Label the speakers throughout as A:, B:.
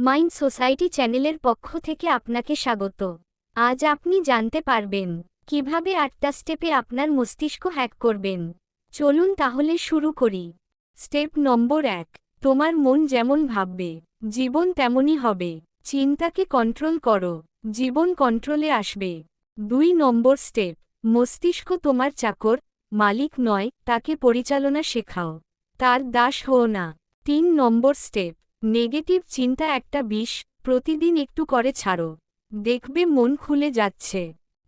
A: Mind society চ্যানেলের পক্ষ থেকে আপনাকে স্বাগত। আজ আপনি জানতে পারবেন কিভাবে 8টা স্টেপে আপনার মস্তিষ্ক হ্যাক করবেন। চলুন তাহলে শুরু করি। স্টেপ নম্বর 1, তোমার মন যেমন ভাববে জীবন তেমনই হবে। চিন্তাকে কন্ট্রোল করো, জীবন কন্ট্রোলে আসবে। 2 নম্বর স্টেপ, মস্তিষ্ক তোমার চাকর, মালিক নয়, তাকে পরিচালনা শেখাও, তার দাস হও না। 3 নম্বর স্টেপ, নেগেটিভ চিন্তা একটা বিষ, প্রতিদিন একটু করে ছাড়ো, দেখবে মন খুলে যাচ্ছে।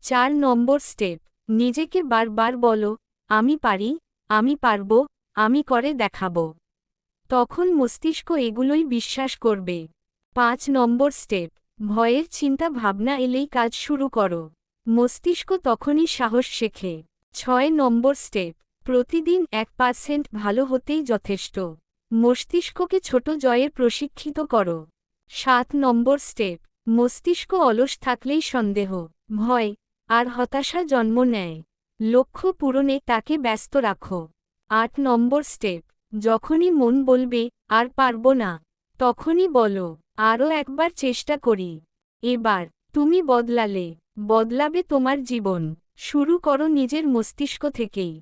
A: 4 নম্বর স্টেপ, নিজেকে বারবার বলো, আমি পারি, আমি পারব, আমি করে দেখাবো। তখন মস্তিষ্ক এগুলোই বিশ্বাস করবে। 5 নম্বর স্টেপ, ভয়ের চিন্তা ভাবনা এলেই কাজ শুরু করো, মস্তিষ্ক তখনই সাহস শেখে। 6 নম্বর স্টেপ, প্রতিদিন 1% ভালো হতেই যথেষ্ট, মস্তিষ্ককে ছোট জয়ে প্রশিক্ষিত করো। 7 নম্বর স্টেপ, মস্তিষ্ক অলস থাকলেই সন্দেহ, ভয় আর হতাশা জন্ম নেয়, লক্ষ্য পূরণে তাকে ব্যস্ত রাখো। 8 নম্বর স্টেপ, যখনই মন বলবে আর পারবো না, তখনই বলো, আরও একবার চেষ্টা করি। এবার তুমি বদলাবে তোমার জীবন। শুরু করো নিজের মস্তিষ্ক থেকেই।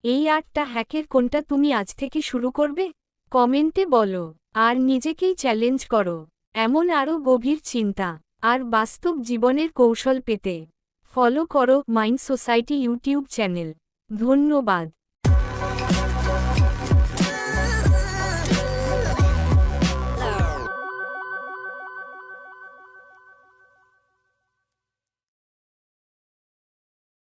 A: এই 8টা হ্যাকের কোনটা তুমি আজ থেকে শুরু করবে? কমেন্টে বলো। আর নিজেকেই চ্যালেঞ্জ করো এমন আরও গভীর চিন্তা আর বাস্তব জীবনের কৌশল পেতে। ফলো করো মাইন্ড সোসাইটি ইউটিউব চ্যানেল। ধন্যবাদ।